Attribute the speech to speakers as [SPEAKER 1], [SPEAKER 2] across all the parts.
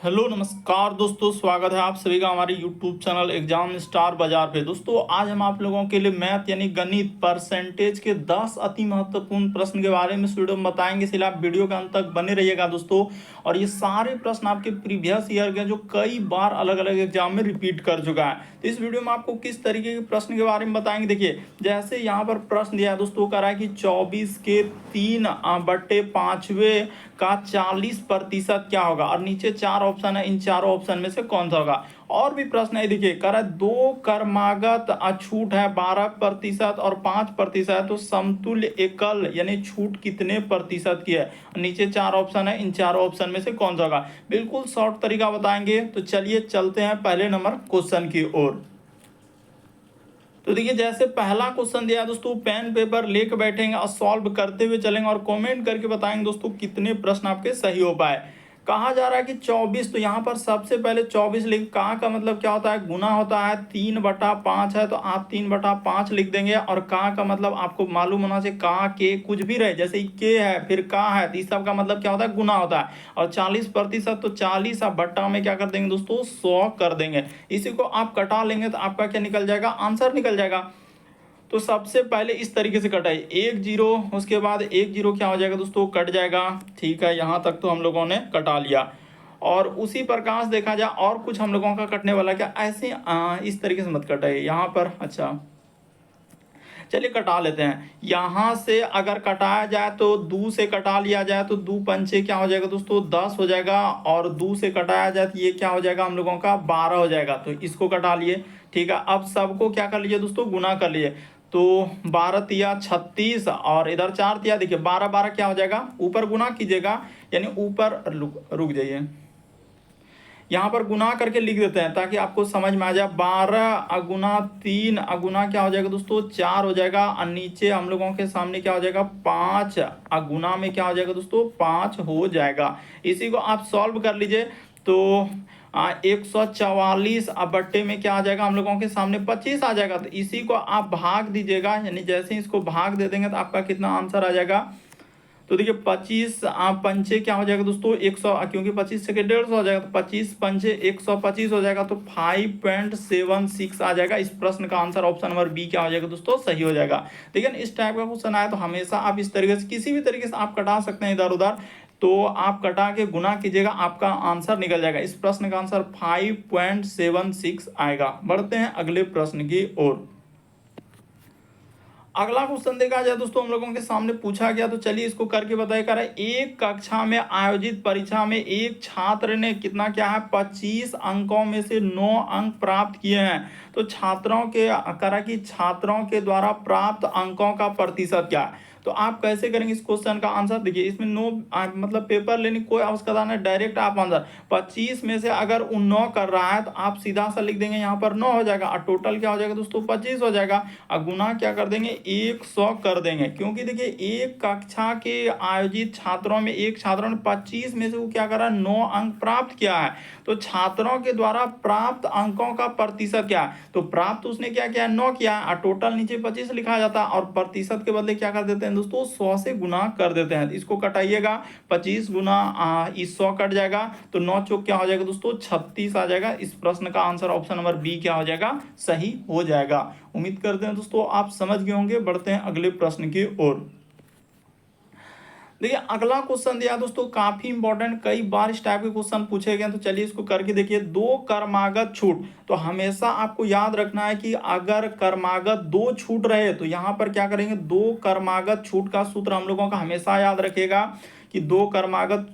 [SPEAKER 1] Hello नमस्कार दोस्तों, स्वागत है आप सभी का हमारे यूट्यूब चैनल एग्जाम स्टार बाजार पे। दोस्तों आज हम आप लोगों के लिए मैथ यानी गणित परसेंटेज के 10 अति महत्वपूर्ण प्रश्न के बारे में इस वीडियो में बताएंगे, इसलिए आप वीडियो के अंत तक बने रहिएगा दोस्तों। और ये सारे प्रश्न आपके प्रीवियस ईयर के जो कई बार अलग अलग एग्जाम में रिपीट कर चुका है। तो इस वीडियो में आपको किस तरीके के प्रश्न के बारे में बताएंगे। देखिए जैसे यहाँ पर प्रश्न दिया है दोस्तों, कह रहा है कि 24 के 3/5 का 40% क्या होगा, और नीचे 4 ऑप्शन है, इन चारों ऑप्शन में से कौन सा होगा। और भी प्रश्न है, देखिए कह रहा है 2 क्रमागत छूट है 12% और 5%, तो समतुल्य एकल यानी छूट कितने प्रतिशत की है। नीचे 4 ऑप्शन है, इन चारों ऑप्शन में से कौन सा होगा। बिल्कुल शॉर्ट तरीका बताएंगे। तो चलिए चलते हैं पहले नंबर क्वेश्चन की ओर। तो देखिए जैसे पहला क्वेश्चन दिया है दोस्तों, पेन पेपर लेके बैठेंगे और सॉल्व करते हुए चलेंगे और कमेंट करके बताएंगे दोस्तों कितने प्रश्न आपके सही हो पाए। कहा जा रहा है कि 24, तो यहाँ पर सबसे पहले 24 लिख, कहा का मतलब क्या होता है, गुना होता है। 3/5 है तो आप 3/5 लिख देंगे। और कहा का मतलब आपको मालूम होना चाहिए, कहा के कुछ भी रहे, जैसे के है फिर का है, तो इस सब का मतलब क्या होता है, गुना होता है। और 40%, तो 40 आप बट्टा में क्या कर देंगे दोस्तों, 100 कर देंगे। इसी को आप कटा लेंगे तो आपका क्या निकल जाएगा, आंसर निकल जाएगा। तो सबसे पहले इस तरीके से कटाई, 1 0, उसके बाद 1 0 क्या हो जाएगा दोस्तों, कट जाएगा। ठीक है, यहाँ तक तो हम लोगों ने कटा लिया। और उसी प्रकार से देखा जाए और कुछ हम लोगों का कटने वाला, क्या ऐसे इस तरीके से मत कटाइए यहाँ पर। अच्छा चलिए कटा लेते हैं। यहाँ से अगर कटाया जाए तो 2 से कटा लिया जाए तो 2 पंचे क्या हो जाएगा दोस्तों, 10 हो जाएगा। और 2 से कटाया जाए तो ये क्या हो जाएगा हम लोगों का, 12 हो जाएगा। तो इसको कटा लिए। ठीक है, अब सबको क्या कर लीजिए दोस्तों, गुना कर लिए। तो 12 तिया 36 और इधर 4 तिया, देखिए 12 12 क्या हो जाएगा, ऊपर गुना कीजिएगा, यानी ऊपर रुक जाइए, यहाँ पर गुना करके लिख देते हैं ताकि आपको समझ में आ जाए। 12 अगुना 3 अगुना क्या हो जाएगा दोस्तों, 4 हो जाएगा। और नीचे हम लोगों के सामने क्या हो जाएगा, 5 अगुना में क्या हो जाएगा दोस्तों, 5 हो जाएगा। इसी को आप सॉल्व कर लीजिए। तो 144 अब बट्टे में क्या आ जाएगा हम लोगों के सामने, 25 आ जाएगा। तो इसी को आप भाग दीजिएगा, यानी जैसे ही इसको भाग दे देंगे तो आपका कितना आंसर आ जाएगा। तो देखिए 25 आप पंचे क्या हो जाएगा दोस्तों, 100, क्योंकि 25 से 150 हो जाएगा, तो 25 पंचे 125 हो जाएगा। तो 5.76 आ जाएगा। इस प्रश्न का आंसर ऑप्शन नंबर बी क्या हो जाएगा दोस्तों, सही हो जाएगा। ठीक है, इस टाइप का क्वेश्चन आया तो हमेशा आप इस तरीके से किसी भी तरीके से आप कटा सकते हैं इधर उधर। तो आप कटा के गुना कीजिएगा, आपका आंसर निकल जाएगा। इस प्रश्न का आंसर 5.76 आएगा। बढ़ते हैं अगले प्रश्न की ओर। अगला क्वेश्चन देखा जाए दोस्तों, हम लोगों के सामने पूछा गया, तो चलिए इसको करके बताइए। कर एक कक्षा में आयोजित परीक्षा में एक छात्र ने कितना क्या है, 25 अंकों में से 9 अंक प्राप्त किए हैं। तो छात्रों के करा कि छात्रों के द्वारा प्राप्त अंकों का प्रतिशत क्या है। तो आप कैसे करेंगे इस क्वेश्चन का आंसर, देखिए इसमें नो मतलब पेपर लेने की कोई आवश्यकता नहीं, डायरेक्ट आप आंसर 25 में से अगर वो 9 कर रहा है तो आप सीधा सा लिख देंगे, यहाँ पर 9 हो जाएगा। और टोटल क्या हो जाएगा दोस्तों, 25 हो जाएगा। और गुना क्या कर देंगे, 100 कर देंगे। क्योंकि देखिए एक कक्षा के आयोजित छात्रों में एक छात्रों ने 25 में से वो क्या करा, 9 अंक प्राप्त किया है। तो छात्रों के द्वारा प्राप्त अंकों का प्रतिशत क्या है, तो प्राप्त उसने क्या किया, 9 किया है। और टोटल नीचे 25 लिखा जाता है, और प्रतिशत के बदले क्या कर देते हैं दोस्तों, 100 से गुना कर देते हैं। इसको कटाइएगा, 25 गुना इस 100 कट जाएगा, तो 9 चौक क्या हो जाएगा दोस्तों, 36 आ जाएगा। इस प्रश्न का आंसर ऑप्शन नंबर बी क्या हो जाएगा, सही हो जाएगा। उम्मीद करते हैं दोस्तों आप समझ गए होंगे। बढ़ते हैं अगले प्रश्न की ओर। देखिए अगला क्वेश्चन दिया दोस्तों, काफी इंपॉर्टेंट, कई बार इस टाइप के क्वेश्चन पूछे गए। तो चलिए इसको करके देखिए। 2 क्रमागत छूट, तो हमेशा आपको याद रखना है कि अगर क्रमागत 2 छूट रहे तो यहाँ पर क्या करेंगे, 2 क्रमागत छूट का सूत्र हम लोगों का हमेशा याद रखेगा कि 2 क्रमागत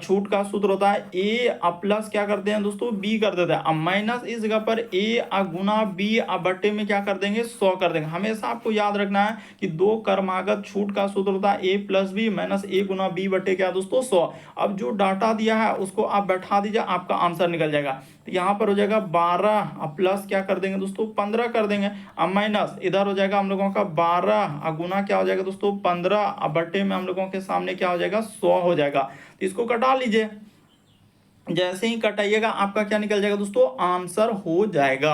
[SPEAKER 1] छूट का सूत्र होता है ए प्लस क्या करते हैं दोस्तों, बी कर देते हैं। अब माइनस इस जगह पर ए गुना बी बट्टे में क्या कर देंगे, 100 कर देंगे। हमेशा आपको याद रखना है कि 2 क्रमागत छूट का सूत्र होता है ए प्लस बी माइनस ए गुना बी बट्टे क्या दोस्तों, 100। अब जो डाटा दिया है उसको आप बैठा दीजिए, आपका आंसर निकल जाएगा। तो यहाँ पर हो जाएगा 12 प्लस क्या कर देंगे दोस्तों, 15 कर देंगे। अब माइनस इधर हो जाएगा हम लोगों का 12 गुना क्या हो जाएगा दोस्तों, 15 बट्टे में हम लोगों के सामने क्या हो जाएगा, 100 हो जाएगा। तो इसको कटा लीजिए। जैसे ही कटाइएगा आपका क्या निकल जाएगा दोस्तों, आंसर हो जाएगा।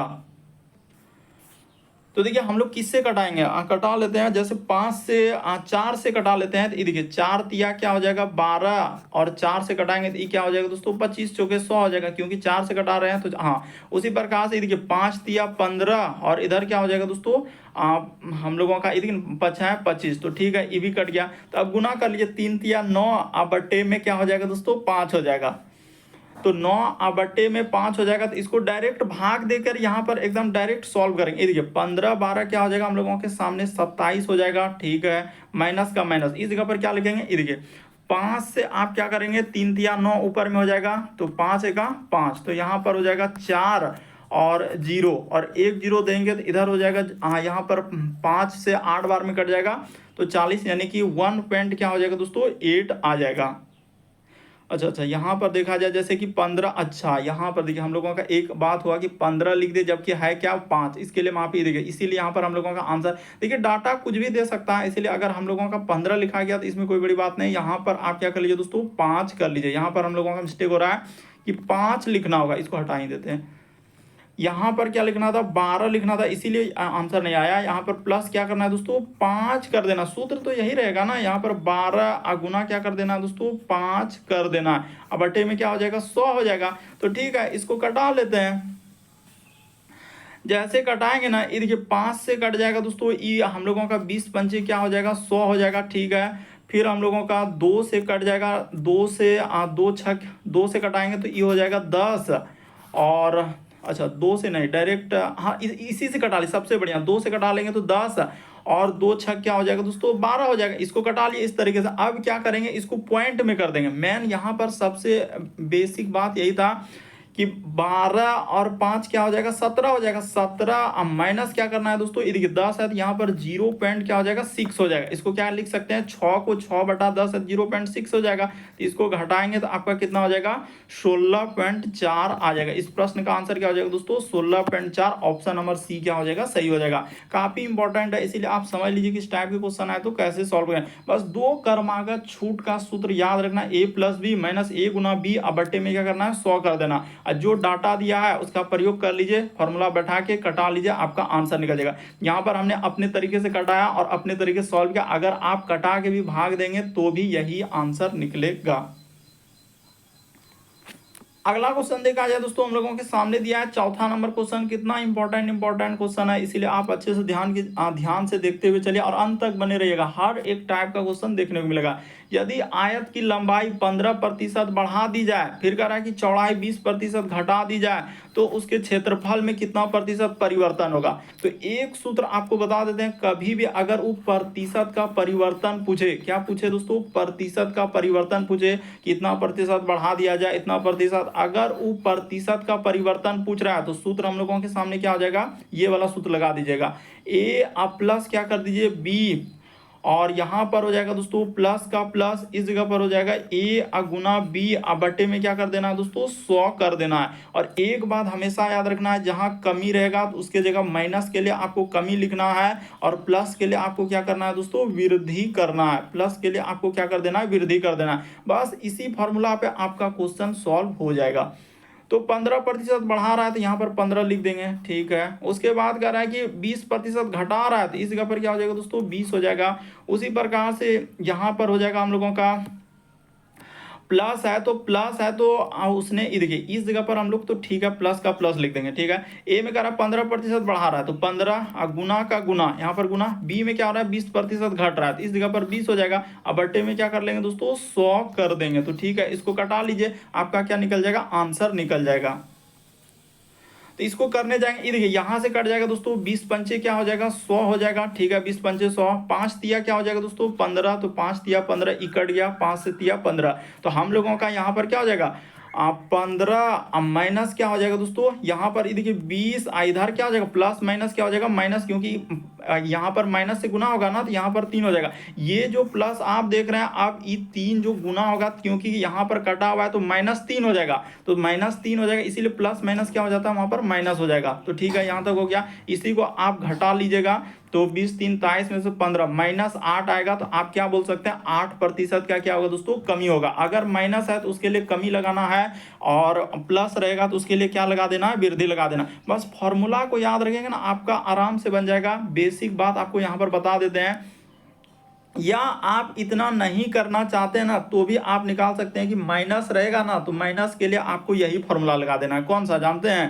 [SPEAKER 1] तो देखिए हम लोग किससे कटाएंगे, कटा लेते हैं, जैसे 5 से 4 से कटा लेते हैं। तो ये देखिए 4 तिया क्या हो जाएगा 12, और 4 से कटाएंगे तो ये क्या हो जाएगा दोस्तों 25 चौके 100 हो जाएगा, क्योंकि 4 से कटा रहे हैं तो हाँ। उसी प्रकार से ये देखिए 5 तिया 15, और इधर क्या हो जाएगा दोस्तों हम लोगों का ये बचा है 25, तो ठीक है ये भी कट गया। तो अब गुना कर लीजिए, 3 तिया 9, अब बट्टे में क्या हो जाएगा दोस्तों 5 हो जाएगा। तो 9 बट्टे में 5 हो जाएगा। तो इसको डायरेक्ट भाग देकर यहाँ पर एकदम डायरेक्ट सॉल्व करेंगे। ये देखिए 15 12 क्या हो जाएगा हम लोगों के सामने 27 हो जाएगा, ठीक है। माइनस का माइनस, इस जगह पर क्या लिखेंगे, ये देखिए 5 से आप क्या करेंगे 3 तिया 9 ऊपर में हो जाएगा, तो 5 एका 5, तो यहाँ पर हो जाएगा 4 और 0, और 1 0 देंगे तो इधर हो जाएगा, हाँ यहाँ पर 5 से 8 बार में कट जाएगा, तो 40, यानी कि 1 पॉइंट क्या हो जाएगा दोस्तों 8 आ जाएगा। अच्छा, यहाँ पर देखा जाए जैसे कि 15, अच्छा यहाँ पर देखिए हम लोगों का एक बात हुआ कि 15 लिख दे, जबकि है क्या 5, इसके लिए माफी देखिए, इसीलिए यहाँ पर हम लोगों का आंसर देखिए डाटा कुछ भी दे सकता है, इसलिए अगर हम लोगों का 15 लिखा गया तो इसमें कोई बड़ी बात नहीं। यहाँ पर आप क्या कर लीजिए दोस्तों 5 कर लीजिए, यहाँ पर हम लोगों का मिस्टेक हो रहा है कि 5 लिखना होगा, इसको हटा ही देते हैं। यहाँ पर क्या लिखना था 12 लिखना था, इसीलिए आंसर नहीं आया। यहाँ पर प्लस क्या करना है दोस्तों 5 कर देना, सूत्र तो यही रहेगा ना। यहाँ पर 12 अगुना क्या कर देना है दोस्तों 5 कर देना है, अब बटे में क्या हो जाएगा 100 हो जाएगा। तो ठीक है इसको कटा लेते हैं। जैसे कटाएंगे ना ये देखिए 5 से कट जाएगा दोस्तों, ये हम लोगों का 20 पंचे क्या हो जाएगा 100 हो जाएगा, ठीक है। फिर हम लोगों का 2 से कट जाएगा, 2 से 2 से कटाएंगे तो ये हो जाएगा 10, और अच्छा 2 से नहीं डायरेक्ट, हाँ इसी से कटा ली, सबसे बढ़िया 2 से कटा लेंगे तो 10, और 2 छक क्या हो जाएगा दोस्तों 12 हो जाएगा। इसको कटा लिए इस तरीके से। अब क्या करेंगे इसको पॉइंट में कर देंगे। मेन यहाँ पर सबसे बेसिक बात यही था कि 12 और 5 क्या हो जाएगा 17 हो जाएगा। 17 अब माइनस क्या करना है दोस्तों, ये देखिए 10 है तो यहाँ पर 0 पॉइंट क्या हो जाएगा 6 हो जाएगा। इसको क्या लिख सकते हैं 6 को 6 बटा 10 है 0.6 हो जाएगा। तो इसको घटाएंगे तो आपका कितना हो जाएगा 16.4 आ जाएगा। इस प्रश्न का आंसर क्या हो जाएगा दोस्तों 16.4, ऑप्शन नंबर सी क्या हो जाएगा सही हो जाएगा। काफी इंपॉर्टेंट है, इसीलिए आप समझ लीजिए कि इस टाइप के क्वेश्चन आए तो कैसे सॉल्व करें। बस 2 क्रमागत छूट का सूत्र याद रखना, a plus B minus a गुना बी, अब बट्टे में क्या करना है 100 कर देना। जो डाटा दिया है उसका प्रयोग कर लीजिए, फॉर्मूला बैठा के कटा लीजिए, आपका आंसर निकल जाएगा। यहाँ पर हमने अपने तरीके से कटाया और अपने तरीके से सॉल्व किया। अगर आप कटा के भी भाग देंगे तो भी यही आंसर निकलेगा। अगला क्वेश्चन देखा जाए दोस्तों, हम लोगों के सामने दिया है चौथा नंबर क्वेश्चन। कितना इंपॉर्टेंट क्वेश्चन है, इसीलिए आप अच्छे से ध्यान से देखते हुए चलिए और अंत तक बने रहिएगा। हर एक टाइप का क्वेश्चन देखने को मिलेगा। यदि आयत की लंबाई 15% बढ़ा दी जाए, फिर कह रहा है कि चौड़ाई 20% घटा दी जाए, तो उसके क्षेत्रफल में कितना प्रतिशत परिवर्तन होगा। तो एक सूत्र आपको बता देते हैं, कभी भी अगर वो प्रतिशत का परिवर्तन पूछे, क्या पूछे दोस्तों प्रतिशत का परिवर्तन पूछे, कितना प्रतिशत बढ़ा दिया जाए इतना प्रतिशत, अगर वो प्रतिशत का परिवर्तन पूछ रहा है तो सूत्र हम लोगों के सामने क्या हो जाएगा, ये वाला सूत्र लगा दीजिएगा। ए अब प्लस क्या कर दीजिए बी, और यहाँ पर हो जाएगा दोस्तों प्लस का प्लस, इस जगह पर हो जाएगा ए गुना बी, अब बट्टे में क्या कर देना है दोस्तों 100 कर देना है। और एक बात हमेशा याद रखना है, जहाँ कमी रहेगा तो उसके जगह माइनस के लिए आपको कमी लिखना है, और प्लस के लिए आपको क्या करना है दोस्तों वृद्धि करना है। प्लस के लिए आपको क्या कर देना है वृद्धि कर देना है। बस इसी फॉर्मूला पे आपका क्वेश्चन सॉल्व हो जाएगा। तो 15% बढ़ा रहा है तो यहाँ पर 15 लिख देंगे, ठीक है। उसके बाद कह रहा है कि 20% घटा रहा है तो इस जगह पर क्या हो जाएगा दोस्तों 20 हो जाएगा। उसी प्रकार से यहाँ पर हो जाएगा हम लोगों का प्लस है तो उसने ये देखिए इस जगह पर हम लोग तो ठीक है प्लस का प्लस लिख देंगे, ठीक है। ए में कह रहा है 15% बढ़ा रहा है तो 15 गुना का गुना, यहाँ पर गुना। बी में क्या हो रहा है 20% घट रहा है तो इस जगह पर 20 हो जाएगा। अब बट्टे में क्या कर लेंगे दोस्तों 100 कर देंगे। तो ठीक है इसको कटा लीजिए, आपका क्या निकल जाएगा आंसर निकल जाएगा। तो इसको करने जाएंगे, ये देखिए यहाँ से कट जाएगा दोस्तों 20 पंचे क्या हो जाएगा 100 हो जाएगा, ठीक है। 20 पंचे 100, 5 तिया क्या हो जाएगा दोस्तों 15, तो 5 तिया 15 कट गया, 5 से तिया 15। तो हम लोगों का यहाँ पर क्या हो जाएगा 15 माइनस क्या हो जाएगा दोस्तों, यहाँ पर देखिए 20, इधर क्या हो जाएगा प्लस माइनस क्या हो जाएगा माइनस, क्योंकि यहाँ पर माइनस से गुना होगा ना तो यहाँ पर 3 हो जाएगा। ये जो प्लस आप देख रहे हैं आप ये 3 जो गुना होगा, क्योंकि यहाँ पर कटा हुआ है तो -3 हो जाएगा, तो -3 हो जाएगा, इसीलिए प्लस माइनस क्या हो जाता है वहाँ पर माइनस हो जाएगा। तो ठीक है यहाँ तक हो गया। इसी को आप घटा लीजिएगा तो 20 3 23 में से 15 -8 आएगा, तो आप क्या बोल सकते हैं 8% का क्या होगा दोस्तों कमी होगा। अगर माइनस है तो उसके लिए कमी लगाना है, और प्लस रहेगा तो उसके लिए क्या लगा देना है, वृद्धि लगा देना। बस फॉर्मूला को याद रखेंगे ना, आपका आराम से बन जाएगा। बेसिक बात आपको यहाँ पर बता देते हैं, या आप इतना नहीं करना चाहते ना तो भी आप निकाल सकते हैं कि माइनस रहेगा ना, तो माइनस के लिए आपको यही फॉर्मूला लगा देना है। कौन सा जानते हैं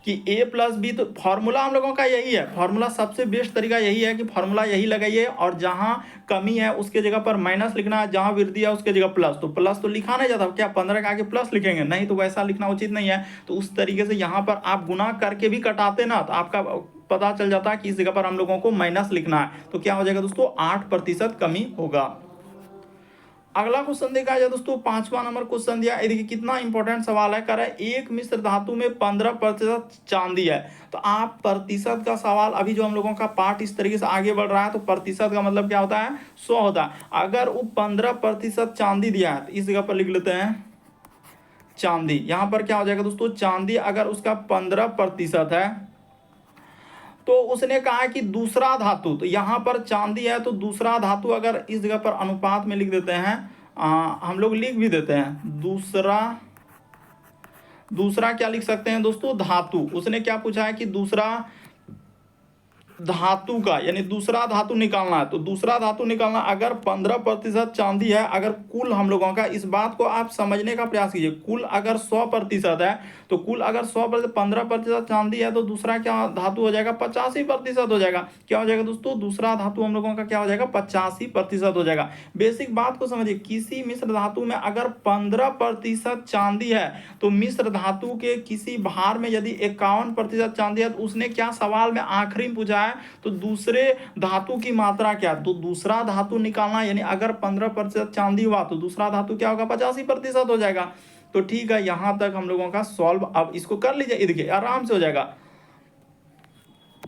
[SPEAKER 1] कि a+b, तो फॉर्मूला हम लोगों का यही है। फॉर्मूला सबसे बेस्ट तरीका यही है कि फॉर्मूला यही लगाइए, और जहां कमी है उसके जगह पर माइनस लिखना है, जहां वृद्धि है उसके जगह प्लस। तो प्लस तो लिखा नहीं जाता, क्या 15 के आगे प्लस लिखेंगे? नहीं, तो वैसा लिखना उचित नहीं है। तो उस तरीके से यहाँ पर आप गुना करके भी कटाते ना, तो आपका पता चल जाता है कि इस जगह पर हम लोगों को माइनस लिखना है। तो क्या हो जाएगा दोस्तों, 8% कमी होगा। अगला क्वेश्चन देखा जाए दोस्तों, 5वां नंबर क्वेश्चन दिया। ये देखिए कितना इंपॉर्टेंट सवाल है। कह रहा है एक मिश्र धातु में 15% चांदी है। तो आप प्रतिशत का सवाल, अभी जो हम लोगों का पार्ट इस तरीके से आगे बढ़ रहा है, तो प्रतिशत का मतलब क्या होता है, 100 होता है। अगर वो 15% चांदी दिया है, तो इस जगह पर लिख लेते हैं चांदी। यहां पर क्या हो जाएगा दोस्तों, चांदी अगर उसका 15% है, तो उसने कहा कि दूसरा धातु, तो यहां पर चांदी है तो दूसरा धातु, अगर इस जगह पर अनुपात में लिख देते हैं, हम लोग लिख भी देते हैं दूसरा क्या लिख सकते हैं दोस्तों, धातु। उसने क्या पूछा है कि दूसरा धातु का, यानी दूसरा धातु निकालना है। तो दूसरा धातु निकालना, अगर 15% चांदी है, अगर कुल हम लोगों का, इस बात को आप समझने का प्रयास कीजिए, कुल अगर 100% है, तो कुल अगर 100%, 15% चांदी है, तो दूसरा क्या धातु हो जाएगा, 85% हो जाएगा। क्या हो जाएगा दोस्तों, दूसरा धातु हम लोगों का क्या हो जाएगा, 85% हो जाएगा। बेसिक बात को समझिए, किसी मिश्र धातु में अगर 15% चांदी है, तो मिश्र धातु के किसी भार में यदि 51% चांदी है, तो उसने क्या सवाल में आखिरी में पूछा है, तो दूसरे धातु की मात्रा क्या। तो दूसरा धातु निकालना, यानी अगर 15% चांदी हुआ, तो दूसरा धातु क्या होगा, 85% हो जाएगा। तो ठीक है, यहां तक हम लोगों का सॉल्व। अब इसको कर लीजिए, देखिए आराम से हो जाएगा।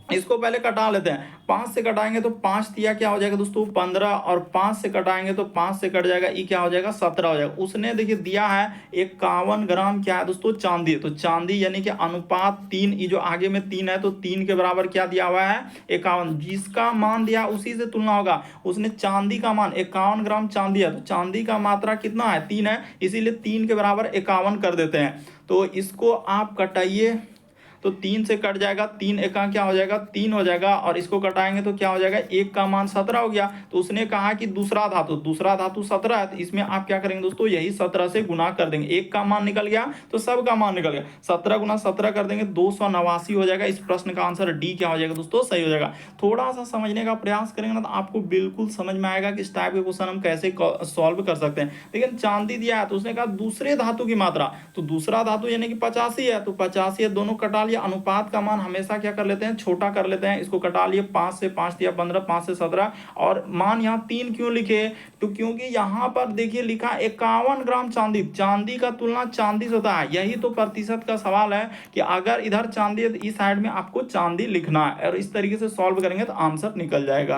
[SPEAKER 1] इसको पहले कटा लेते हैं। 5 से कटाएंगे तो 5 दिया क्या हो जाएगा दोस्तों, 15, और 5 से कटाएंगे तो 5 से कट जाएगा, ये क्या हो जाएगा, 17 हो जाएगा। उसने देखिए दिया है 51 ग्राम क्या है दोस्तों, चांदी। तो चांदी यानी कि अनुपात 3, ये जो आगे में 3 है, तो 3 के बराबर क्या दिया हुआ है, 51। जिसका मान दिया उसी से तुलना होगा। उसने चांदी का मान 51 ग्राम चांदी है, तो चांदी का मात्रा कितना है, 3 है, इसीलिए 3 के बराबर 51 कर देते हैं। तो इसको आप कटाइए, तो 3 से कट जाएगा, 3 एका क्या हो जाएगा, 3 हो जाएगा, और इसको कटाएंगे तो क्या हो जाएगा, 1 का मान 17 हो गया। तो उसने कहा कि दूसरा धातु 17 है, तो इसमें आप क्या करेंगे दोस्तों, यही 17 से गुना कर देंगे। 1 का मान निकल गया तो सब का मान निकल गया, 17 गुना 17 कर देंगे, 289 हो जाएगा। इस प्रश्न का आंसर डी क्या हो जाएगा दोस्तों, सही हो जाएगा। थोड़ा सा समझने का प्रयास करेंगे ना, तो आपको बिल्कुल समझ में आएगा कि इस टाइप के क्वेश्चन हम कैसे सॉल्व कर सकते हैं। लेकिन चांदी दिया है, तो उसने कहा दूसरे धातु की मात्रा, तो दूसरा धातु यानी कि 85 है, तो 85 है, दोनों कटा लिया। अनुपात का मान हमेशा क्या कर लेते हैं, छोटा कर लेते हैं। इसको कटा लिए, 5 से 5 दिया 15, 5 से 17, और मान यहाँ 3 क्यों लिखे, तो क्योंकि यहाँ पर देखिए लिखा 51 ग्राम चांदी। चांदी का तुलना चांदी से होता है, यही तो प्रतिशत का सवाल है कि अगर इधर चांदी है तो इस साइड में आपको चांदी लिखना है, और इस तरीके से सॉल्व करेंगे तो आंसर निकल जाएगा।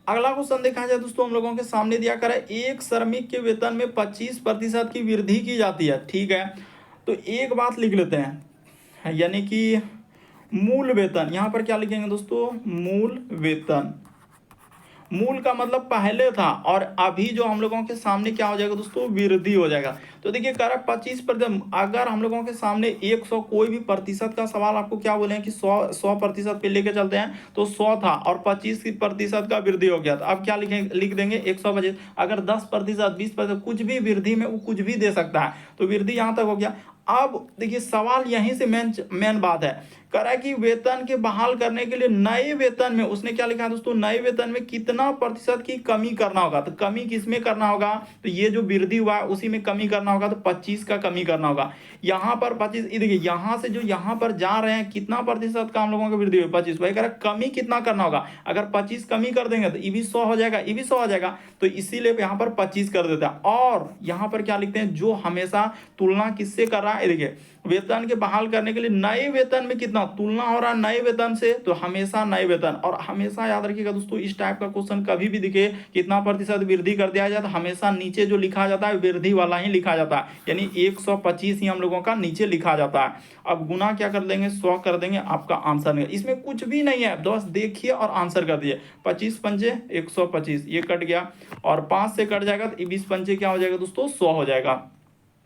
[SPEAKER 1] अगला क्वेश्चन देखा जाए दोस्तों, हम लोगों के सामने दिया करा एक श्रमिक के वेतन में 25% की वृद्धि की जाती है, ठीक है। तो एक बात लिख लेते हैं, यानी कि मूल वेतन। यहां पर क्या लिखेंगे दोस्तों, मूल वेतन। मूल का मतलब पहले था, और अभी जो हम लोगों के सामने क्या हो जाएगा दोस्तों, वृद्धि हो जाएगा। तो देखिए कह रहा है 25%। अगर हम लोगों के सामने 100, कोई भी प्रतिशत का सवाल आपको क्या बोले कि 100% पे लेके चलते हैं, तो 100 था और 25% का वृद्धि हो गया। तो अब क्या लिख देंगे 125। अगर 10%, 20%, कुछ भी वृद्धि में वो कुछ भी दे सकता है, तो वृद्धि यहां तक हो गया। अब देखिए सवाल यहीं से मेन बात है, कह रहा है कि वेतन के बहाल करने के लिए नए वेतन में, उसने क्या लिखा है दोस्तों, नए वेतन में कितना प्रतिशत की कमी करना होगा। तो कमी किसमें करना होगा, तो ये जो वृद्धि हुआ है उसी में कमी करना होगा, तो 25 का कमी करना होगा। यहाँ पर 25, देखिए यहाँ से जो यहाँ पर जा रहे हैं, कितना प्रतिशत का हम लोगों की वृद्धि हुई, 25। वही कह रहा है कमी कितना करना होगा। अगर 25 कमी कर देंगे तो ये भी 100 हो जाएगा, ये भी 100 हो जाएगा। तो इसीलिए यहाँ पर 25 कर देता है। और यहाँ पर क्या लिखते हैं, जो हमेशा तुलना किससे कर रहा है, देखिए वेतन के बहाल करने के लिए नए वेतन में कितना तुलना हो रहा है नए वेतन से, तो हमेशा नए वेतन। और हमेशा याद रखिएगा दोस्तों, इस टाइप का क्वेश्चन कभी भी दिखे कितना प्रतिशत वृद्धि कर दिया जाए तो हमेशा नीचे जो लिखा जाता है वृद्धि वाला ही लिखा जाता है, यानी 125 ही हम लोगों का नीचे लिखा जाता है। अब गुना क्या कर देंगे, 100 कर देंगे, आपका आंसर नहीं, इसमें कुछ भी नहीं है, बस देखिए और आंसर कर दिए। 25 पंजे 125, ये कट गया, और 5 से कट जाएगा तो 20 पंजे क्या हो जाएगा दोस्तों, 100 हो जाएगा,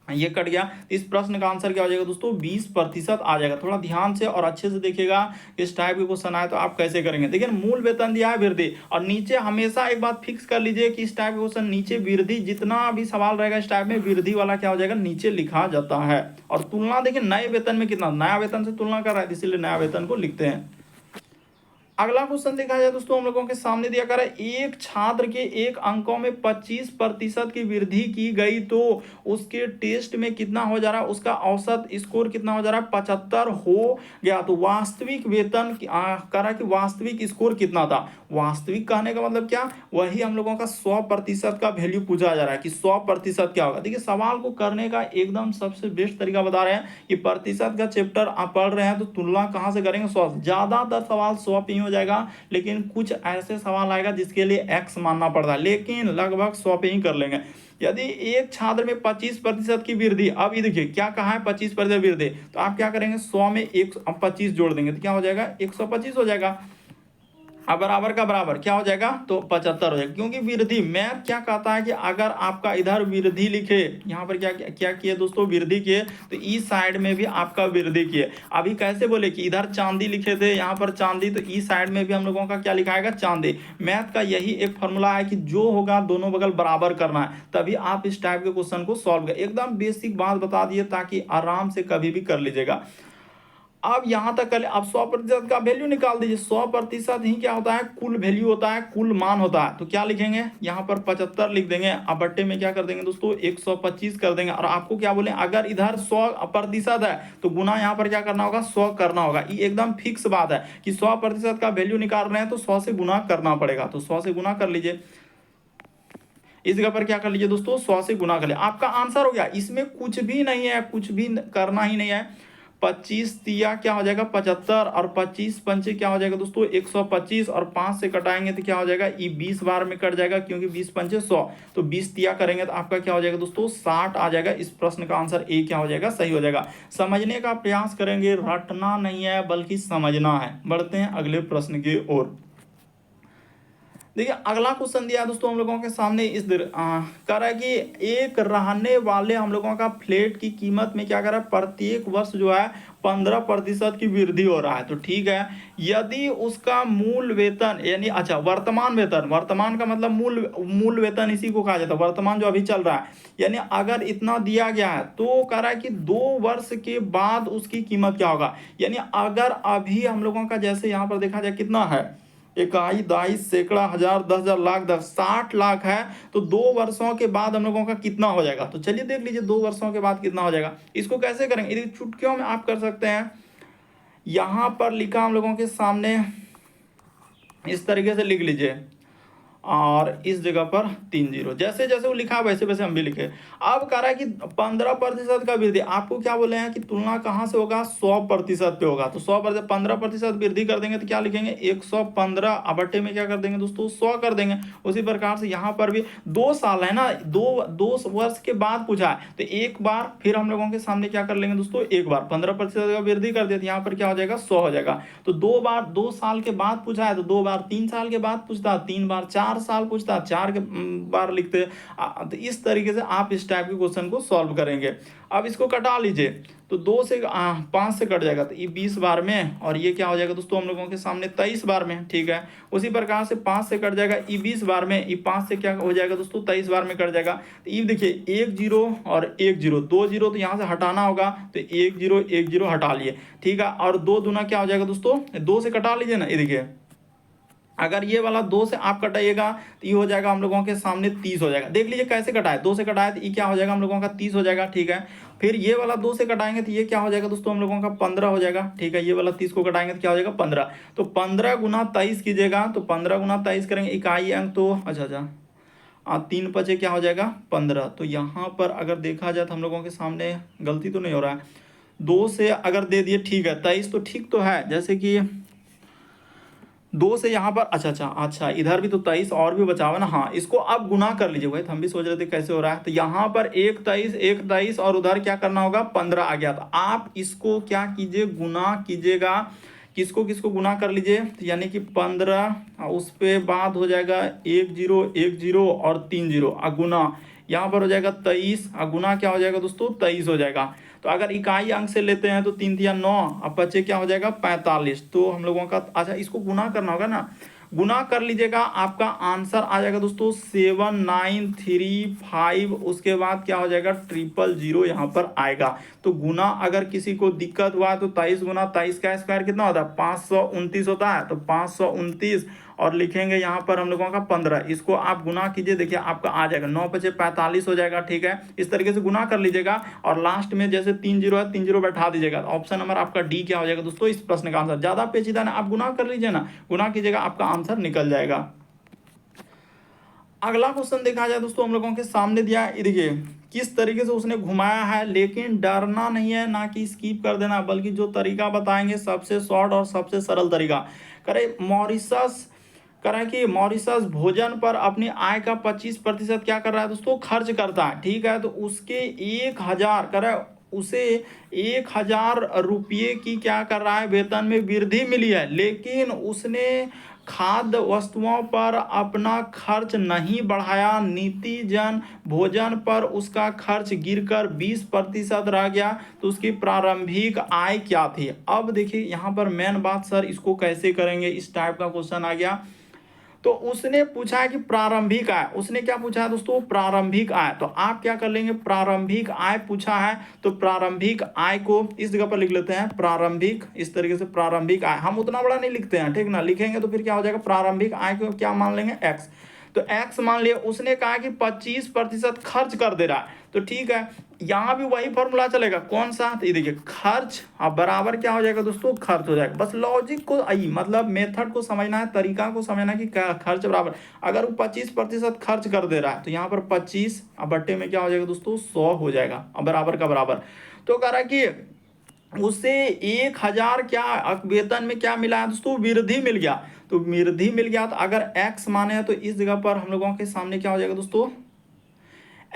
[SPEAKER 1] ये कट गया। इस प्रश्न का आंसर क्या हो जाएगा दोस्तों, 20% आ जाएगा। थोड़ा ध्यान से और अच्छे से देखिएगा, इस टाइप के क्वेश्चन आए तो आप कैसे करेंगे। देखिए मूल वेतन दिया है वृद्धि, और नीचे हमेशा एक बात फिक्स कर लीजिए कि इस टाइप के क्वेश्चन नीचे वृद्धि, जितना भी सवाल रहेगा इस टाइप में वृद्धि वाला क्या हो जाएगा, नीचे लिखा जाता है। और तुलना देखिए नए वेतन में कितना, नया वेतन से तुलना कर रहा है, इसीलिए नया वेतन को लिखते हैं। अगला क्वेश्चन देखा जाए दोस्तों, हम लोगों के सामने दिया कर है, एक छात्र के एक अंकों में 25% की वृद्धि की गई तो उसके टेस्ट में कितना हो जा रहा है, उसका औसत स्कोर कितना हो जा रहा है, 75 हो गया। तो वास्तविक वेतन कह रहा है कि वास्तविक स्कोर कितना था। वास्तविक कहने का मतलब क्या, वही हम लोगों का 100% का वैल्यू पूछा जा रहा है कि 100% क्या होगा। देखिए सवाल को करने का एकदम सबसे बेस्ट तरीका बता रहे हैं कि प्रतिशत का चैप्टर आप पढ़ रहे हैं तो तुलना कहाँ से करेंगे, 100। ज्यादातर सवाल 100 पे ही हो जाएगा, लेकिन कुछ ऐसे सवाल आएगा जिसके लिए x मानना पड़ता है, लेकिन लगभग 100 पे ही कर लेंगे। यदि एक छात्र में 25% की वृद्धि, अब ये देखिए क्या कहा है 25% वृद्धि, तो आप क्या करेंगे 100 में 125 जोड़ देंगे तो क्या हो जाएगा 125 हो जाएगा। अब बराबर का बराबर क्या हो जाएगा, तो 75 हो जाएगा। क्योंकि वृद्धि मैथ क्या कहता है कि अगर आपका इधर वृद्धि लिखे, यहाँ पर क्या क्या किए दोस्तों, वृद्धि किए, तो इस साइड में भी आपका वृद्धि किए। अभी कैसे बोले कि इधर चांदी लिखे थे, यहाँ पर चांदी, तो इस साइड में भी हम लोगों का क्या लिखाएगा, चांदी। मैथ का यही एक फॉर्मूला है कि जो होगा दोनों बगल बराबर करना है, तभी आप इस टाइप के क्वेश्चन को सॉल्व करें। एकदम बेसिक बात बता दिए ताकि आराम से कभी भी कर लीजिएगा। अब यहां तक कर ले, अब 100% का वैल्यू निकाल दीजिए। 100% ही क्या होता है, कुल वैल्यू होता है, कुल मान होता है। तो क्या लिखेंगे, यहाँ पर 75 लिख देंगे, अब बट्टे में क्या कर देंगे दोस्तों 125 कर देंगे। और आपको क्या बोले, अगर इधर 100% है तो गुना यहाँ पर क्या करना होगा, 100 करना होगा। ये एकदम फिक्स बात है कि 100% का वैल्यू निकाल रहे हैं तो 100 से गुना करना पड़ेगा, तो 100 से गुना कर लीजिए। इस जगह पर क्या कर लीजिए दोस्तों, 100 से गुना कर लिया, आपका आंसर हो गया। इसमें कुछ भी नहीं है, कुछ भी करना ही नहीं है। 25 तिया क्या हो जाएगा 75, और 25 पंचे क्या हो जाएगा दोस्तों 125, और 5 से कटाएंगे तो क्या हो जाएगा, ये 20 बार में कट जाएगा क्योंकि 20 पंचे 100, तो 20 तिया करेंगे तो आपका क्या हो जाएगा दोस्तों 60 आ जाएगा। इस प्रश्न का आंसर ए क्या हो जाएगा, सही हो जाएगा। समझने का प्रयास करेंगे, रटना नहीं है बल्कि समझना है। बढ़ते हैं अगले प्रश्न की ओर। देखिए अगला क्वेश्चन दिया दोस्तों हम लोगों के सामने, इस कह रहा है कि एक रहने वाले हम लोगों का फ्लैट की कीमत में क्या कर रहा है, प्रत्येक वर्ष जो है 15% की वृद्धि हो रहा है। तो ठीक है, यदि उसका मूल वेतन यानी अच्छा वर्तमान वेतन, वर्तमान का मतलब मूल वेतन इसी को कहा जाता है, वर्तमान जो अभी चल रहा है, यानी अगर इतना दिया गया है तो कह रहा है कि 2 वर्ष के बाद उसकी कीमत क्या होगा। यानी अगर अभी हम लोगों का जैसे यहाँ पर देखा जाए कितना है, इकाई, दाई, सैकड़ा, हजार, 10,000, लाख, 60 लाख है, तो 2 वर्षों के बाद हम लोगों का कितना हो जाएगा। तो चलिए देख लीजिए 2 वर्षों के बाद कितना हो जाएगा। इसको कैसे करेंगे, यदि चुटकियों में आप कर सकते हैं। यहां पर लिखा हम लोगों के सामने, इस तरीके से लिख लीजिए, और इस जगह पर 3 जीरो, जैसे जैसे वो लिखा वैसे वैसे हम भी लिखे। अब कह रहा है कि 15% का वृद्धि, आपको क्या बोले हैं कि तुलना कहाँ से होगा, 100% पे होगा। तो 100%, 15% वृद्धि कर देंगे तो क्या लिखेंगे 115, अबट्टे में क्या कर देंगे दोस्तों 100 कर देंगे। उसी प्रकार से यहाँ पर भी 2 साल है ना, दो वर्ष के बाद पूछा है, तो एक बार फिर हम लोगों के सामने क्या कर लेंगे दोस्तों, एक बार 15% का वृद्धि कर देते, यहाँ पर क्या हो जाएगा 100 हो जाएगा। तो 2 बार 2 साल के बाद पूछा है, तो 2 बार 3 साल के बाद पूछता, 3 बार 4 साल पूछता, 4 के बार लिखते। तो इस तरीके से आप इस टाइप के क्वेश्चन को सॉल्व करेंगे। अब इसको कटा लीजिए, तो 2 से 5 से कट जाएगा, तो ये 20 बार में, और ये क्या हो जाएगा दोस्तों हम लोगों के सामने 23 बार में। ठीक है, उसी प्रकार से 5 से कट जाएगा, ये 20 बार में, ये 5 से क्या हो जाएगा दोस्तों 23 बार में कट जाएगा। तो ये देखिए 1 जीरो और 1 जीरो, 2 जीरो तो यहाँ से हटाना होगा, तो 1 जीरो 1 जीरो हटा लिए। ठीक है, और 2 दूना क्या हो जाएगा दोस्तों, 2 से कटा लीजिए ना, ये देखिए अगर ये वाला 2 से आप कटाइएगा तो ये हो जाएगा हम लोगों के सामने 30 हो जाएगा। देख लीजिए कैसे कटाए, 2 से कटाए तो ये क्या हो जाएगा हम लोगों का 30 हो जाएगा। ठीक है, फिर ये वाला 2 से कटाएंगे तो ये क्या हो जाएगा दोस्तों हम लोगों का 15 हो जाएगा। ठीक है, ये वाला 30 को कटाएंगे तो क्या हो जाएगा 15, तो 15 गुना 23 कीजिएगा, तो 15 गुना 23 करेंगे, इकाई अंक तो अच्छा 3 पचे क्या हो जाएगा 15। तो यहाँ पर अगर देखा जाए तो हम लोगों के सामने गलती तो नहीं हो रहा है, 2 से अगर दे दिए ठीक है, 23 तो ठीक तो है, जैसे कि 2 से यहाँ पर अच्छा इधर भी तो 23 और भी बचा हुआ ना। हाँ, इसको आप गुना कर लीजिए, वही हम भी सोच रहे थे कैसे हो रहा है। तो यहाँ पर 1 23 और उधर क्या करना होगा 15 आ गया। तो आप इसको क्या कीजिए गुना कीजिएगा, किसको किसको गुना कर लीजिए, तो यानी कि 15 उस पे बाद हो जाएगा 10 और 30 गुना यहाँ पर हो जाएगा 23, गुना क्या हो जाएगा दोस्तों 23 हो जाएगा। तो अगर इकाई अंक से लेते हैं तो 3 तिया 9, अब बचे क्या हो जाएगा 45। तो हम लोगों का अच्छा इसको गुना करना होगा ना, गुना कर लीजिएगा, आपका आंसर आ जाएगा दोस्तों 7935। उसके बाद क्या हो जाएगा 000 यहाँ पर आएगा। तो गुना अगर किसी को दिक्कत हुआ तो 23 गुना 23 का स्क्वायर कितना होता है 529 होता है। तो 529 और लिखेंगे यहाँ पर हम लोगों का 15, इसको आप गुना कीजिए, देखिए आपका आ जाएगा 9 पचे 45 हो जाएगा। ठीक है, इस तरीके से गुना कर लीजिएगा और लास्ट में जैसे 30 है 30 बैठा दीजिएगा। ऑप्शन नंबर आपका डी क्या हो जाएगा दोस्तों इस प्रश्न का आंसर। ज्यादा पेचीदा ना, आप गुना कर लीजिए ना, गुना कीजिएगा आपका आंसर निकल जाएगा। अगला क्वेश्चन देखा जाए दोस्तों हम लोगों के सामने दिया है, देखिए किस तरीके से उसने घुमाया है, लेकिन डरना नहीं है, ना कि स्किप कर देना, बल्कि जो तरीका बताएंगे सबसे शॉर्ट और सबसे सरल तरीका। करे मॉरिशस करा कि मॉरिशस भोजन पर अपनी आय का 25% क्या कर रहा है दोस्तों खर्च करता है। ठीक है, तो उसके 1000 करे उसे 1000 रुपये की क्या कर रहा है वेतन में वृद्धि मिली है, लेकिन उसने खाद्य वस्तुओं पर अपना खर्च नहीं बढ़ाया, नीतिजन भोजन पर उसका खर्च गिरकर 20% रह गया। तो उसकी प्रारंभिक आय क्या थी। अब देखिए यहाँ पर मेन बात, सर इसको कैसे करेंगे, इस टाइप का क्वेश्चन आ गया। तो उसने पूछा है कि प्रारंभिक आय, उसने क्या पूछा है दोस्तों प्रारंभिक आय। तो आप क्या कर लेंगे, प्रारंभिक आय पूछा है तो प्रारंभिक आय को इस जगह पर लिख लेते हैं प्रारंभिक, इस तरीके से प्रारंभिक आय। हम उतना बड़ा नहीं लिखते हैं, ठीक ना, लिखेंगे तो फिर क्या हो जाएगा प्रारंभिक आय को क्या मान लेंगे एक्स। तो एक्स मान लिया, उसने कहा कि 25% खर्च कर दे रहा है। तो ठीक है, यहाँ भी वही फॉर्मूला चलेगा, कौन सा, तो ये देखिए खर्च अब बराबर क्या हो जाएगा दोस्तों खर्च हो जाएगा। बस लॉजिक को आई मतलब मेथड को समझना है, तरीका को समझना कि खर्च बराबर, अगर वो 25% खर्च कर दे रहा है तो यहाँ पर 25 अब बट्टे में क्या हो जाएगा दोस्तों 100 हो जाएगा, अब बराबर का बराबर। तो कह रहा है कि उसे 1000 क्या वेतन में क्या मिला है दोस्तों वृद्धि मिल गया। तो वृद्धि मिल गया, तो अगर x माने हैं तो इस जगह पर हम लोगों के सामने क्या हो जाएगा दोस्तों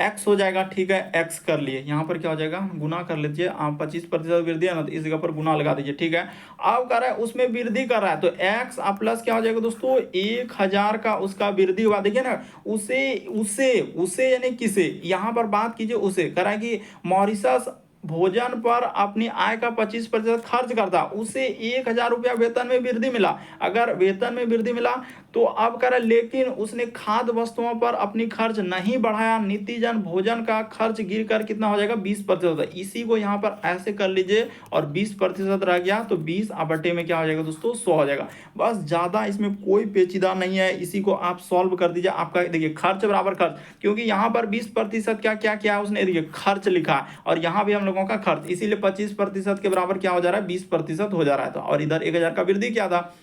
[SPEAKER 1] x हो जाएगा। ठीक है, x कर लिए, यहाँ पर क्या हो जाएगा गुना कर लीजिए, आप 25% वृद्धि है ना, तो इस जगह पर गुना लगा दीजिए। ठीक है, अब कर रहा है उसमें वृद्धि कर रहा है तो x प्लस क्या हो जाएगा दोस्तों 1000 का उसका वृद्धि हुआ। देखिए ना, उसे उसे उसे यानी किसे, यहाँ पर बात कीजिए उसे, कर रहा है कि मॉरिशस भोजन पर अपनी आय का 25% खर्च करता, उसे 1000 रुपया वेतन में वृद्धि मिला। अगर वेतन में वृद्धि मिला तो अब कह रहा है लेकिन उसने खाद्य वस्तुओं पर अपनी खर्च नहीं बढ़ाया, नीतिजन भोजन का खर्च गिरकर कितना हो जाएगा 20%। इसी को यहाँ पर ऐसे कर लीजिए और 20% रह गया तो 20 बटे में क्या हो जाएगा दोस्तों 100 हो जाएगा। बस ज्यादा इसमें कोई पेचीदा नहीं है, इसी को आप सॉल्व कर दीजिए। आपका देखिए खर्च बराबर खर्च, क्योंकि यहाँ पर 20% क्या क्या किया उसने, देखिए खर्च लिखा और यहाँ भी हम लोगों का खर्च, इसीलिए 25% के बराबर क्या हो जा रहा है 20% हो जा रहा है। तो और इधर 1000 का वृद्धि क्या था।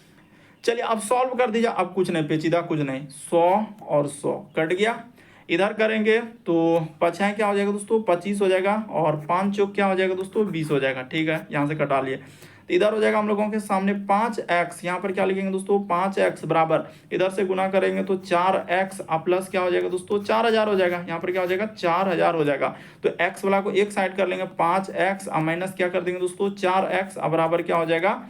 [SPEAKER 1] चलिए अब सॉल्व कर दीजिए, अब कुछ नहीं पेचीदा कुछ नहीं, 100 और 100 कट गया। इधर करेंगे तो पछाएं क्या हो जाएगा दोस्तों 25 हो जाएगा और 5 चौक क्या हो जाएगा दोस्तों 20 हो जाएगा। ठीक है, यहाँ से कटा लिए तो इधर हो जाएगा हम लोगों के सामने 5x, यहाँ पर क्या लिखेंगे दोस्तों 5x बराबर, इधर से गुना करेंगे तो 4x प्लस क्या हो जाएगा दोस्तों 4000 हो जाएगा, यहाँ पर क्या हो जाएगा 4000 हो जाएगा। तो x वाला को एक साइड कर लेंगे, 5x माइनस क्या कर देंगे दोस्तों 4x बराबर क्या हो जाएगा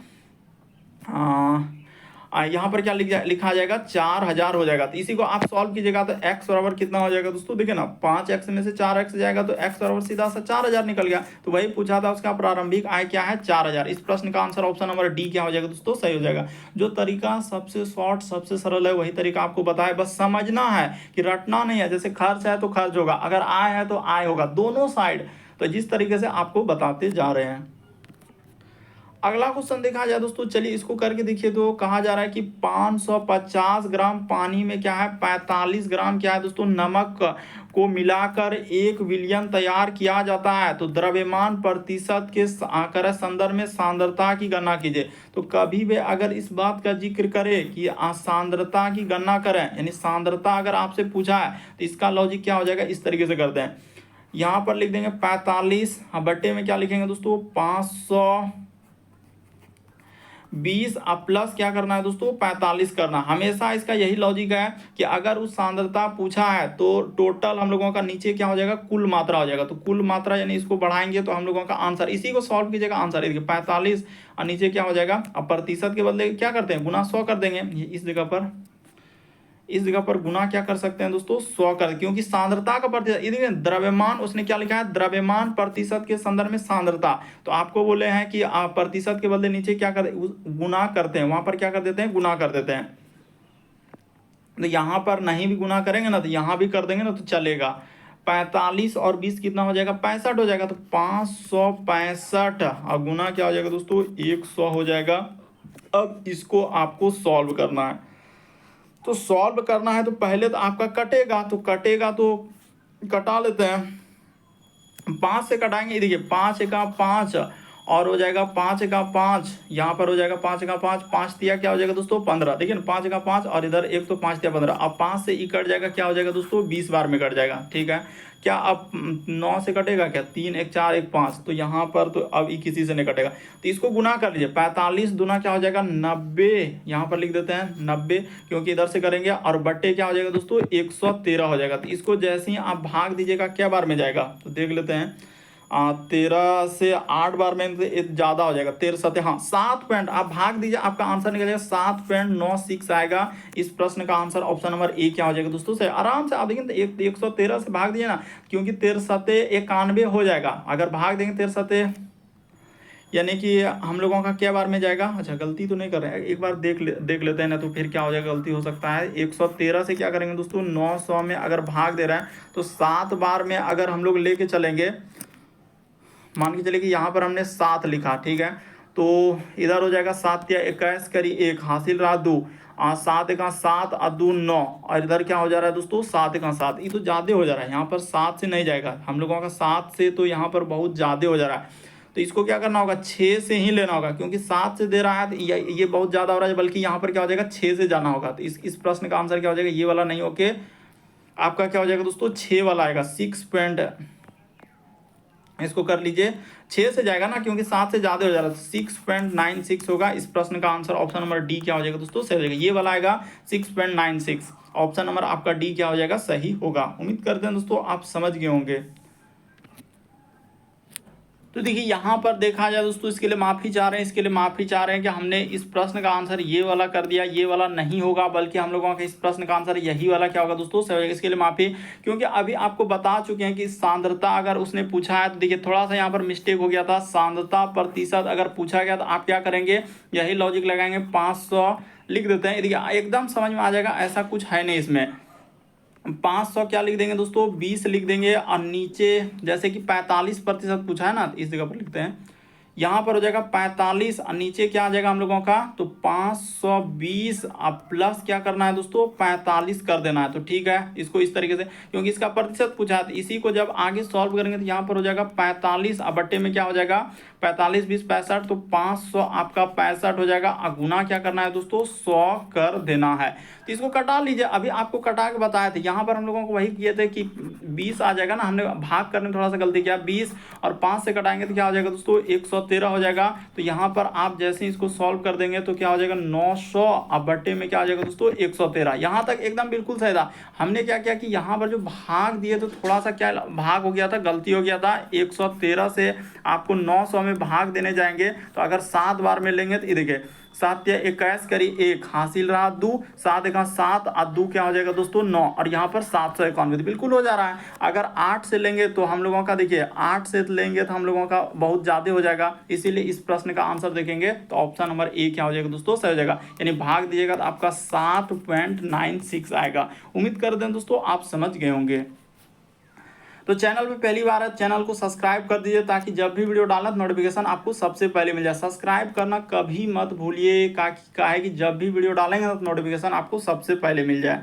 [SPEAKER 1] यहाँ पर क्या लिखा जाएगा 4000 हो जाएगा। तो इसी को आप सॉल्व कीजिएगा तो x बराबर कितना हो जाएगा दोस्तों, देखिए ना 5x में से 4x जाएगा तो x बराबर सीधा सा 4000 निकल गया। तो वही पूछा था उसका प्रारंभिक आय क्या है 4000। इस प्रश्न का आंसर ऑप्शन नंबर डी क्या हो जाएगा दोस्तों सही हो जाएगा। जो तरीका सबसे शॉर्ट सबसे सरल है वही तरीका आपको बताया, बस समझना है कि रटना नहीं है। जैसे खर्च है तो खर्च होगा, अगर आय है तो आय होगा, दोनों साइड। तो जिस तरीके से आपको बताते जा रहे हैं। अगला क्वेश्चन देखा जाए दोस्तों, चलिए इसको करके देखिए। तो कहा जा रहा है कि 550 ग्राम पानी में क्या है 45 ग्राम क्या है दोस्तों नमक को मिलाकर 1 विलियन तैयार किया जाता है। तो द्रव्यमान प्रतिशत के आकर संदर्भ में सांद्रता की गणना कीजिए। तो कभी भी अगर इस बात का जिक्र करें कि सांद्रता की गणना करें, यानी सांद्रता अगर आपसे पूछा है, तो इसका लॉजिक क्या हो जाएगा, इस तरीके से करते हैं। यहाँ पर लिख देंगे 45 बट्टे में क्या लिखेंगे दोस्तों 520 प्लस क्या करना है दोस्तों 45 करना। हमेशा इसका यही लॉजिक है कि अगर उस सांद्रता पूछा है तो टोटल हम लोगों का नीचे क्या हो जाएगा कुल मात्रा हो जाएगा। तो कुल मात्रा यानी इसको बढ़ाएंगे तो हम लोगों का आंसर, इसी को सॉल्व कीजिएगा आंसर देखिए 45 और नीचे क्या हो जाएगा। अब प्रतिशत के बदले क्या करते हैं गुना 100 कर देंगे। इस जगह पर गुना क्या कर सकते हैं दोस्तों 100 कर, क्योंकि सांद्रता का प्रतिशत, ये देखिए द्रव्यमान उसने क्या लिखा है द्रव्यमान प्रतिशत के संदर्भ में सांद्रता। तो आपको बोले हैं कि आप प्रतिशत के बदले नीचे क्या कर गुना करते हैं, वहां पर क्या कर देते हैं गुना कर देते हैं। तो यहां पर नहीं भी गुना करेंगे ना तो यहां भी कर देंगे ना तो चलेगा। 45 और 20 कितना हो जाएगा 65 हो जाएगा। तो 565 और गुना क्या हो जाएगा दोस्तों 100 हो जाएगा। अब इसको आपको सॉल्व करना है। तो सॉल्व करना है तो पहले तो आपका कटेगा, तो कटा लेते हैं। 5 से कटाएंगे, देखिए 5 एका 5 और हो जाएगा 5 एका 5, यहाँ पर हो जाएगा 5 एका 5, 5 दिया क्या हो जाएगा दोस्तों 15। देखिए ना 5 एका 5 और इधर एक तो 5 दिया 15। अब 5 से ई कट जाएगा क्या हो जाएगा दोस्तों 20 बार में कट जाएगा। ठीक है, क्या अब 9 से कटेगा क्या 3 1 4 1 5, तो यहाँ पर तो अब ई किसी से नहीं कटेगा। तो इसको गुना कर लीजिए 45 दुना क्या हो जाएगा 90, यहाँ पर लिख देते हैं 90 क्योंकि इधर से करेंगे, और बट्टे क्या हो जाएगा दोस्तों 113 हो जाएगा। तो इसको जैसे ही आप भाग दीजिएगा क्या बार में जाएगा तो देख लेते हैं। 13 से 8 बार में ज़्यादा हो जाएगा 13 सत्य, हाँ 7 पॉइंट आप भाग दीजिए, आपका आंसर निकल जाएगा 7.96 आएगा। इस प्रश्न का आंसर ऑप्शन नंबर ए क्या हो जाएगा दोस्तों से। आराम से आप देखेंगे 113 से भाग दीजिए ना, क्योंकि 13 सत्य 91 हो जाएगा। अगर भाग देंगे 13 सत्य यानी कि हम लोगों का क्या बार में जाएगा। अच्छा गलती तो नहीं कर रहे हैं, एक बार देख लेते हैं ना, तो फिर क्या हो जाएगा गलती हो सकता है। 113 से क्या करेंगे दोस्तों 900 में अगर भाग दे रहे हैं तो 7 बार में अगर हम लोग लेके चलेंगे, मान के चलिए कि यहाँ पर हमने 7 लिखा, ठीक है, तो इधर हो जाएगा 7 या 21 करी 1 हासिल रहा 2, 7 एका 7 और 2 9, और इधर क्या हो जा रहा है दोस्तों 7 एका 7। ये तो ज़्यादा हो जा रहा है, यहाँ पर 7 से नहीं जाएगा हम लोगों का, 7 से तो यहाँ पर बहुत ज़्यादा हो जा रहा है। तो इसको क्या करना होगा 6 से ही लेना होगा, क्योंकि 7 से दे रहा है तो ये बहुत ज़्यादा हो रहा है, बल्कि यहाँ पर क्या हो जाएगा 6 से जाना होगा। तो इस प्रश्न का आंसर क्या हो जाएगा ये वाला नहीं होके आपका क्या हो जाएगा दोस्तों 6 वाला आएगा। 6 पॉइंट इसको कर लीजिए 6 से जाएगा ना, क्योंकि 7 से ज़्यादा हो जा रहा है। 6.96 होगा। इस प्रश्न का आंसर ऑप्शन नंबर डी क्या हो जाएगा दोस्तों सही हो जाएगा, ये वाला आएगा 6.96। ऑप्शन नंबर आपका डी क्या हो जाएगा सही होगा। उम्मीद करते हैं दोस्तों आप समझ गए होंगे। तो देखिए यहाँ पर देखा जाए दोस्तों, इसके लिए माफ़ी चाह रहे हैं, कि हमने इस प्रश्न का आंसर ये वाला कर दिया, ये वाला नहीं होगा, बल्कि हम लोगों का इस प्रश्न का आंसर यही वाला क्या होगा दोस्तों सही होगा। इसके लिए माफ़ी, क्योंकि अभी आपको बता चुके हैं कि सांद्रता अगर उसने पूछा है तो देखिए थोड़ा सा यहाँ पर मिस्टेक हो गया था। सांद्रता प्रतिशत अगर पूछा गया तो आप क्या करेंगे, यही लॉजिक लगाएंगे 500 लिख देते हैं। देखिए एकदम समझ में आ जाएगा, ऐसा कुछ है नहीं इसमें। 500 क्या लिख देंगे दोस्तों 20 लिख देंगे, और नीचे जैसे कि 45% पूछा है ना, इस जगह पर लिखते हैं, यहाँ पर हो जाएगा 45 और नीचे क्या आ जाएगा हम लोगों का तो 520 अब प्लस क्या करना है दोस्तों 45 कर देना है। तो ठीक है, इसको इस तरीके से, क्योंकि इसका प्रतिशत पूछा है, तो इसी को जब आगे सॉल्व करेंगे तो यहाँ पर हो जाएगा 45 अब बट्टे में क्या हो जाएगा 45 20 65, तो 500 आपका 65 हो जाएगा। और गुना क्या करना है दोस्तों 100 कर देना है। तो इसको कटा लीजिए, अभी आपको कटा के बताया था, यहाँ पर हम लोगों को वही किए थे कि 20 आ जाएगा ना, हमने भाग करने में थोड़ा सा गलती किया, 20 और 5 से कटाएंगे तो क्या हो जाएगा दोस्तों 113 हो जाएगा। तो यहाँ पर आप जैसे ही इसको सॉल्व कर देंगे तो क्या हो जाएगा 900 अब बट्टे में क्या आ जाएगा दोस्तों 113। यहाँ तक एकदम बिल्कुल सही था। हमने क्या किया कि यहाँ पर जो भाग दिए तो थोड़ा सा क्या भाग हो गया था, गलती हो गया था। 113 से आपको 900 में भाग देने जाएंगे तो अगर 7 बार में लेंगे तो ये देखिए 7 या 21 करी 1 हासिल रहा 2, 7 एका 7 और 2 क्या हो जाएगा दोस्तों 9, और यहाँ पर 791 बिल्कुल हो जा रहा है। अगर 8 से लेंगे तो हम लोगों का देखिए 8 से लेंगे तो हम लोगों का बहुत ज़्यादा हो जाएगा, इसीलिए इस प्रश्न का आंसर देखेंगे तो ऑप्शन नंबर ए क्या हो जाएगा दोस्तों सही हो जाएगा। यानी भाग दीजिएगा तो आपका 7.96 आएगा। उम्मीद करते हैं दोस्तों आप समझ गए होंगे। तो चैनल पे पहली बार है, चैनल को सब्सक्राइब कर दीजिए ताकि जब भी वीडियो डालना तो नोटिफिकेशन आपको सबसे पहले मिल जाए। सब्सक्राइब करना कभी मत भूलिए, का है कि जब भी वीडियो डालेंगे तो नोटिफिकेशन आपको सबसे पहले मिल जाए।